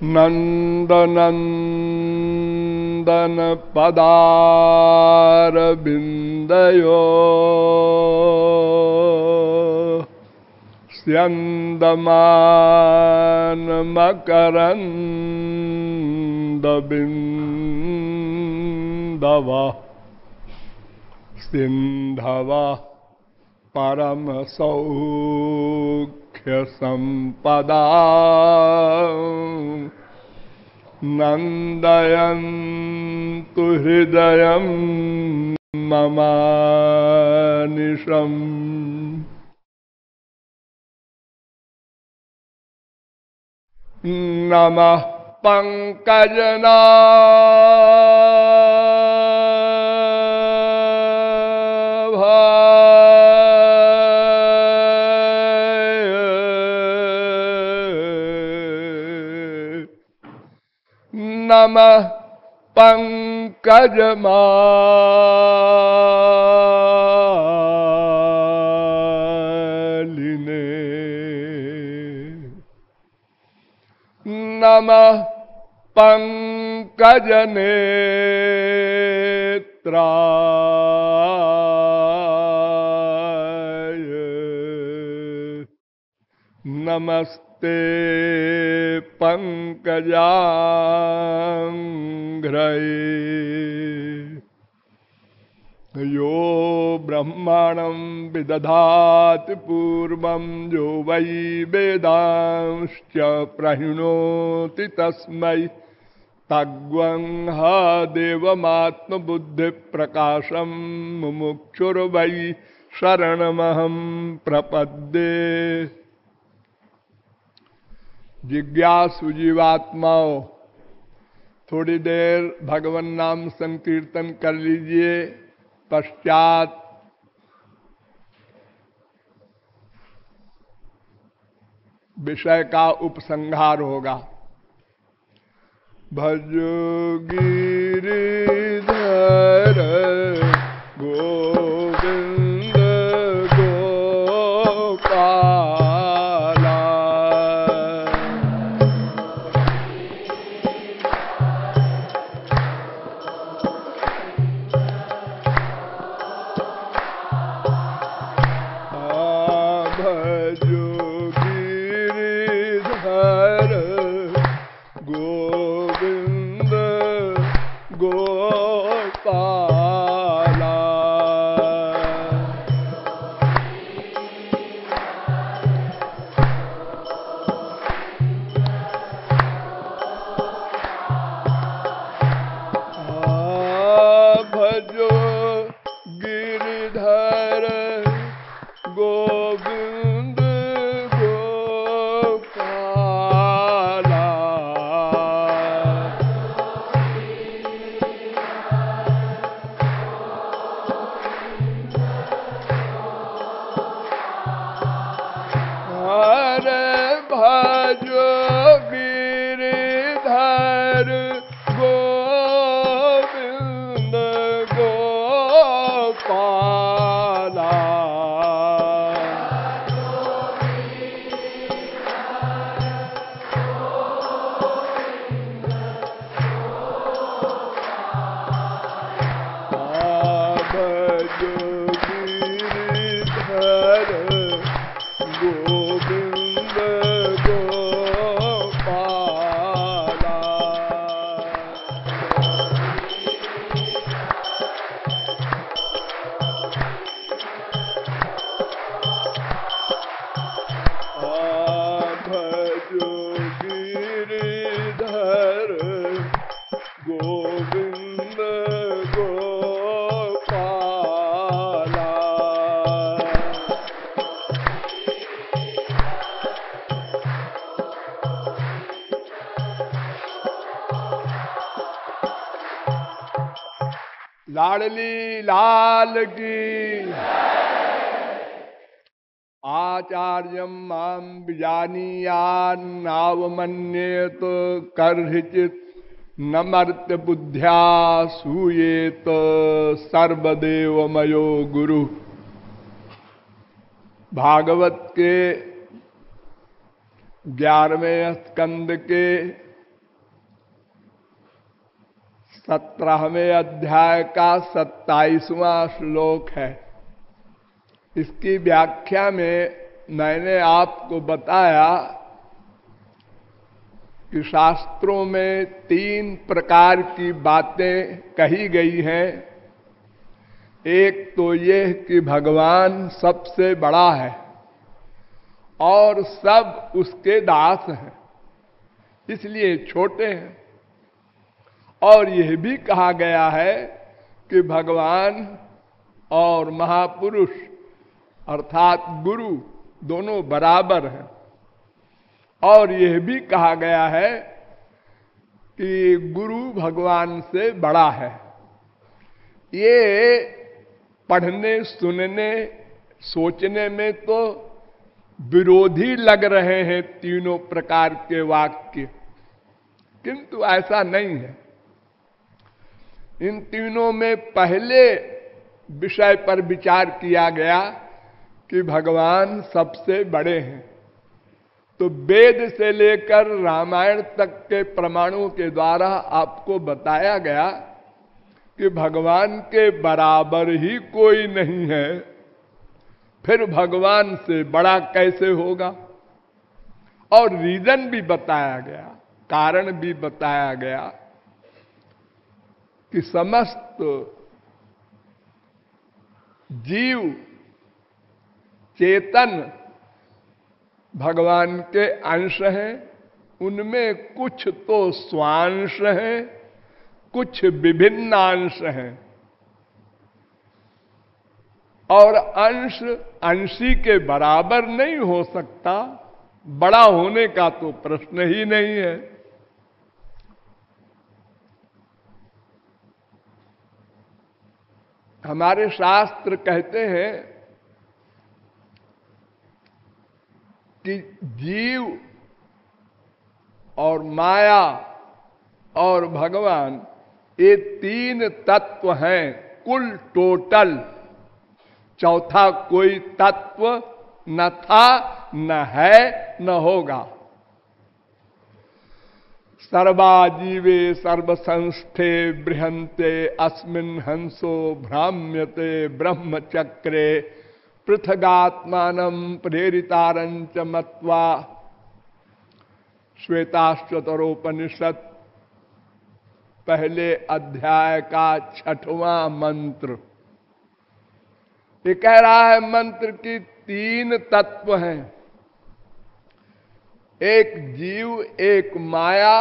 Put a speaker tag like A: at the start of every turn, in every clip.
A: नंदनंदन पदारविंदयो स्यन्दमान मकरन्दबिन्दवः सिन्धवः परम सौख्य संपदा नंदयन्तु हृदयं ममानिशम्। नमः पंकजनाभाय नमः पंकजमालिने नमः पंकजनेत्राय नमस्ते पंकजांघ्रये। यो ब्रह्मणं विदधाति पूर्वं यो वै वेदांश्च प्रहिणोति तस्मै तग्वं ह देवमात्मबुद्धिप्रकाशं मुमुक्षुर्वै शरणमहं प्रपद्ये। जिज्ञासु जीवात्माओं, थोड़ी देर भगवन नाम संकीर्तन कर लीजिए। पश्चात विषय का उपसंहार होगा। भजो गिरिधर गोविंद गोपाला। भजो गिरिधर गोविंद गोपाला। भजो गिरिधर गोविंद गोपाला। हरे भजो गिरिधर गोविंद गोपाला। भजो गिरिधर गोविंद गोपाला। भजो गिरिधर गोविंद गोपाला। लाडली लाल की आचार्यं मां विजानीयान्नावमन्येत कर्हिचित् न मर्त्य बुद्ध्या सूयेत सर्वदेवमयो गुरु। भागवत के 11वें स्कंद के 17वें अध्याय का 27वां श्लोक है। इसकी व्याख्या में मैंने आपको बताया कि शास्त्रों में 3 प्रकार की बातें कही गई हैं। एक तो ये कि भगवान सबसे बड़ा है और सब उसके दास हैं, इसलिए छोटे हैं। और यह भी कहा गया है कि भगवान और महापुरुष अर्थात गुरु दोनों बराबर हैं। और यह भी कहा गया है कि गुरु भगवान से बड़ा है। ये पढ़ने सुनने सोचने में तो विरोधी लग रहे हैं तीनों प्रकार के वाक्य, किंतु ऐसा नहीं है। इन तीनों में पहले विषय पर विचार किया गया कि भगवान सबसे बड़े हैं। तो वेद से लेकर रामायण तक के प्रमाणों के द्वारा आपको बताया गया कि भगवान के बराबर ही कोई नहीं है, फिर भगवान से बड़ा कैसे होगा। और रीजन भी बताया गया, कारण भी बताया गया कि समस्त जीव चेतन भगवान के अंश हैं। उनमें कुछ तो स्वांश हैं, कुछ विभिन्न अंश हैं। और अंश अंशी के बराबर नहीं हो सकता, बड़ा होने का तो प्रश्न ही नहीं है। हमारे शास्त्र कहते हैं कि जीव और माया और भगवान ये 3 तत्व हैं कुल टोटल। चौथा कोई तत्व न था, न है, न होगा। सर्वाजीवे सर्वसंस्थे बृहन्ते अस्मिन् हंसो भ्राम्यते ब्रह्मचक्रे पृथगात्मानं प्रेरितारंच मत्वा। श्वेताश्वतरोपनिषद पहले अध्याय का 6वां मंत्र। ये कह रहा है मंत्र की 3 तत्व हैं, एक जीव, एक माया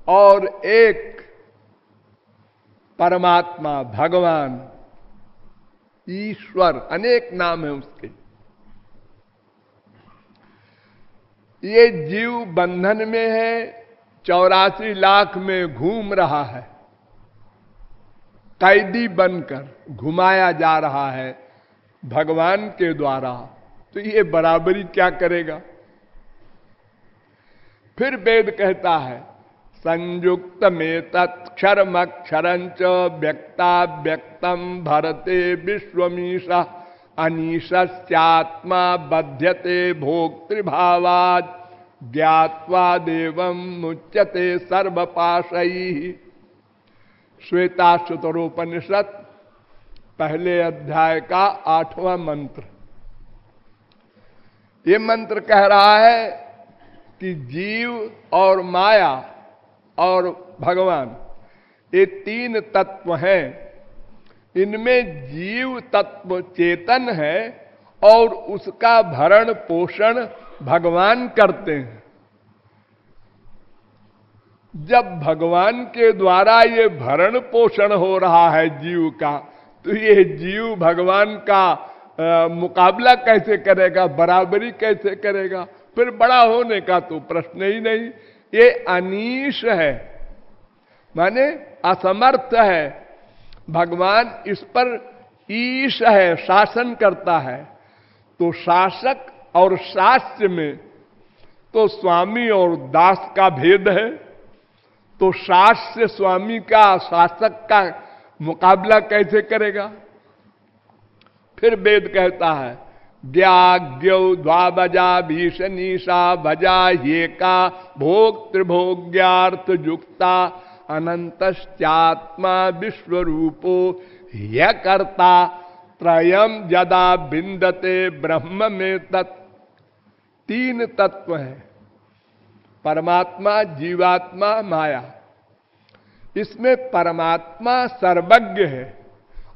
A: और एक परमात्मा भगवान ईश्वर। अनेक नाम है उसके। ये जीव बंधन में है, 84 लाख में घूम रहा है, कैदी बनकर घुमाया जा रहा है भगवान के द्वारा। तो ये बराबरी क्या करेगा। फिर वेद कहता है संयुक्त में तत्क्षरमक्षरंच व्यक्ता व्यक्तम भरते विश्वमीशा अनीशात्मा बध्यते भोक्तृभावाद ज्ञात्वा देवं मुच्यते सर्वपाशैः। श्वेताश्वतरोपनिषद पहले अध्याय का 8वां मंत्र। ये मंत्र कह रहा है कि जीव और माया और भगवान ये 3 तत्व हैं। इनमें जीव तत्व चेतन है और उसका भरण पोषण भगवान करते हैं। जब भगवान के द्वारा ये भरण पोषण हो रहा है जीव का, तो ये जीव भगवान का मुकाबला कैसे करेगा, बराबरी कैसे करेगा। फिर बड़ा होने का तो प्रश्न ही नहीं। ये अनीश है, माने असमर्थ है। भगवान इस पर ईश है, शासन करता है। तो शासक और शास्य में तो स्वामी और दास का भेद है। तो शास्य स्वामी का, शासक का मुकाबला कैसे करेगा। फिर वेद कहता है ज्ञाज्ञौ द्वाबजा भीषणीशा भजा ये का भोक्तृभोग्यार्थ युक्ता अनंतश्चात्मा विश्वरूपो ह्य कर्ता त्रयम यदा बिंदते ब्रह्म में तत्। तीन तत्व है, परमात्मा, जीवात्मा, माया। इसमें परमात्मा सर्वज्ञ है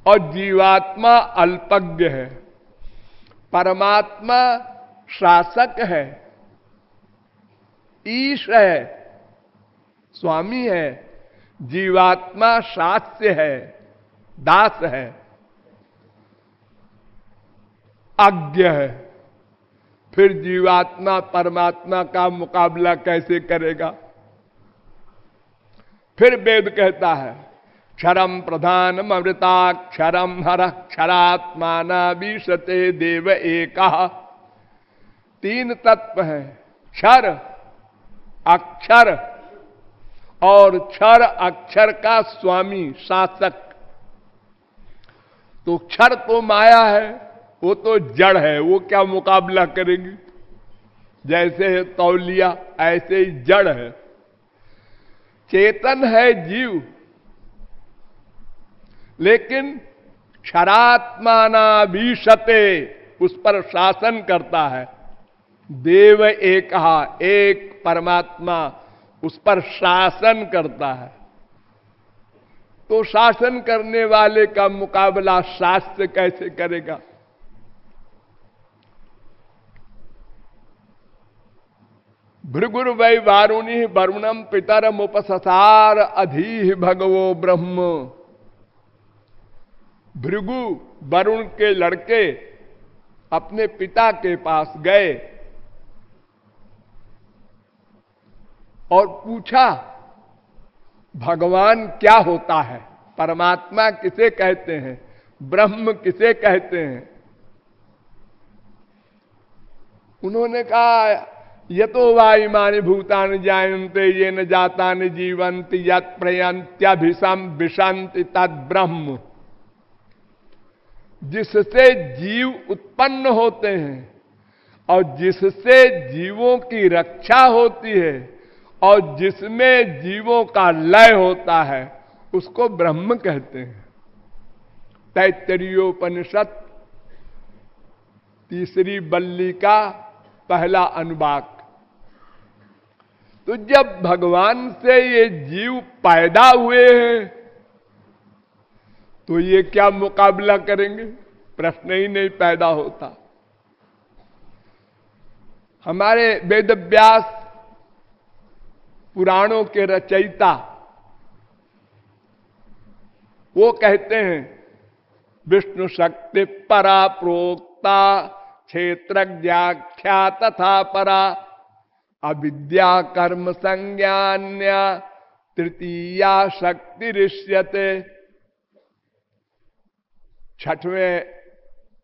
A: और जीवात्मा अल्पज्ञ है। परमात्मा शासक है, ईश है, स्वामी है। जीवात्मा शास्य है, दास है, अज्ञ है। फिर जीवात्मा परमात्मा का मुकाबला कैसे करेगा? फिर वेद कहता है क्षरम प्रधानम अमृताक्षरम हर क्षरात्माना विशते देव एकः। तीन तत्व है, क्षर, अक्षर और क्षर अक्षर का स्वामी, शासक। तो क्षर तो माया है, वो तो जड़ है, वो क्या मुकाबला करेगी? जैसे है तौलिया, ऐसे ही जड़ है। चेतन है जीव, लेकिन क्षरात्मानाभीशते, उस पर शासन करता है। देव एकहा, एक परमात्मा उस पर शासन करता है। तो शासन करने वाले का मुकाबला शास्त्र कैसे करेगा? भृगुर वै वारुणी वरुणम पितरम उपससार अधीह भगवो ब्रह्म। भृगु वरुण के लड़के अपने पिता के पास गए और पूछा भगवान क्या होता है, परमात्मा किसे कहते हैं, ब्रह्म किसे कहते हैं? उन्होंने कहा यतो वा इमानि भूतानि जायन्ते येन जातानि जीवन्ति यत् प्रयन्त्यभिषम विशन्ति तद् ब्रह्म। जिससे जीव उत्पन्न होते हैं और जिससे जीवों की रक्षा होती है और जिसमें जीवों का लय होता है, उसको ब्रह्म कहते हैं। तैत्तरीयोपनिषद तीसरी बल्ली का पहला अनुवाक। तो जब भगवान से ये जीव पैदा हुए हैं तो ये क्या मुकाबला करेंगे? प्रश्न ही नहीं पैदा होता। हमारे वेद व्यास पुराणों के रचयिता वो कहते हैं विष्णु शक्ति परा प्रोक्ता क्षेत्रज्ञाख्या तथा परा अविद्या कर्म संज्ञान्या तृतीया शक्ति ऋष्यते। छठवें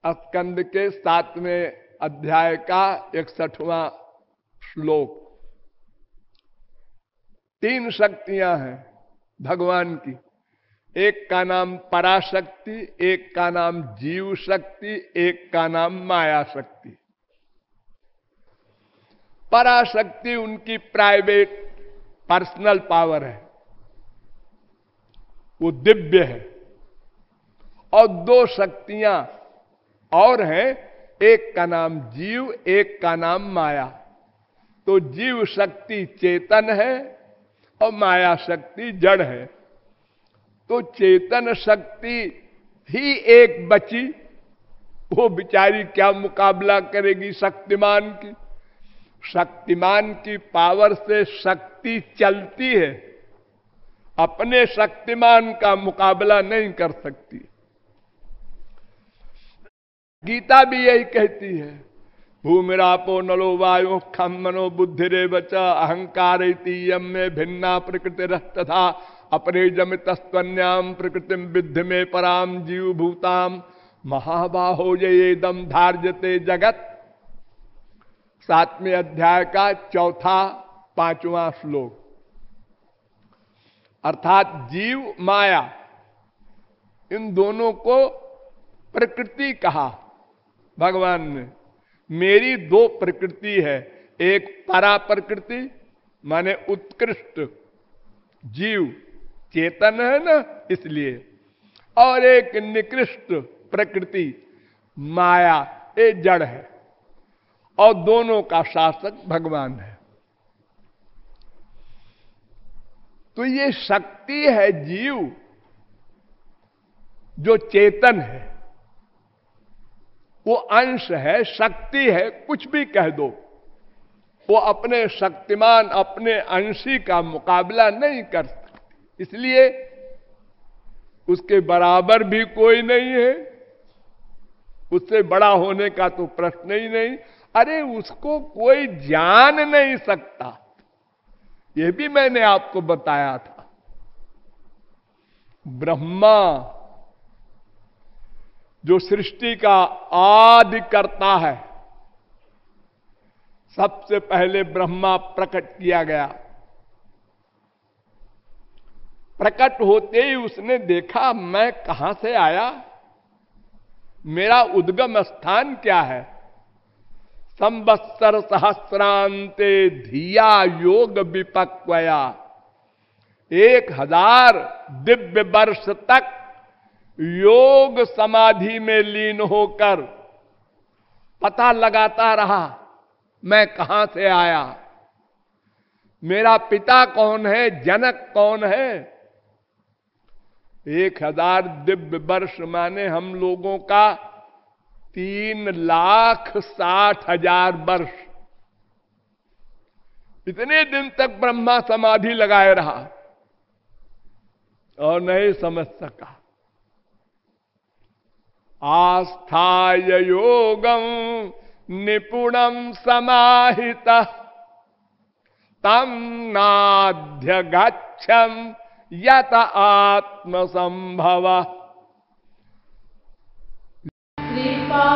A: स्कंद के 7वें अध्याय का 61वां श्लोक। तीन शक्तियां हैं भगवान की, एक का नाम पराशक्ति, एक का नाम जीव शक्ति, एक का नाम माया शक्ति। पराशक्ति उनकी प्राइवेट पर्सनल पावर है, वो दिव्य है। और दो शक्तियां और हैं, एक का नाम जीव, एक का नाम माया। तो जीव शक्ति चेतन है और माया शक्ति जड़ है। तो चेतन शक्ति ही एक बची, वो बिचारी क्या मुकाबला करेगी शक्तिमान की? शक्तिमान की पावर से शक्ति चलती है, अपने शक्तिमान का मुकाबला नहीं कर सकती। गीता भी यही कहती है भूमिरापो नलो वायु खम मनो बुद्धिरेव च अहंकार इतीयम में भिन्ना प्रकृति तथा अपरेजम तस्त्वन्याम प्रकृतिम विद्धि में पराम जीव भूताम महाबाहो येदम धार्यते जगत। 7वें अध्याय का 4-5वां श्लोक। अर्थात जीव माया इन दोनों को प्रकृति कहा भगवान ने। मेरी दो प्रकृति है, एक परा प्रकृति माने उत्कृष्ट जीव, चेतन है ना, इसलिए। और एक निकृष्ट प्रकृति माया, ये जड़ है, और दोनों का शासक भगवान है। तो ये शक्ति है जीव जो चेतन है, वो अंश है, शक्ति है, कुछ भी कह दो, वो अपने शक्तिमान अपने अंशी का मुकाबला नहीं कर सकती, इसलिए उसके बराबर भी कोई नहीं है, उससे बड़ा होने का तो प्रश्न ही नहीं। अरे उसको कोई जान नहीं सकता, यह भी मैंने आपको बताया था। ब्रह्मा जो सृष्टि का आदि करता है, सबसे पहले ब्रह्मा प्रकट किया गया। प्रकट होते ही उसने देखा मैं कहां से आया, मेरा उद्गम स्थान क्या है। संवत्सर सहस्रांते धिया योग विपक्वया, 1000 दिव्य वर्ष तक योग समाधि में लीन होकर पता लगाता रहा मैं कहां से आया, मेरा पिता कौन है, जनक कौन है। 1000 दिव्य वर्ष माने हम लोगों का 3,60,000 वर्ष। इतने दिन तक ब्रह्मा समाधि लगाए रहा और नहीं समझ सका। आस्थाय योगम निपुणम समाहितः तम नाध्य गच्छम यत आत्मसंभव।
B: कृपा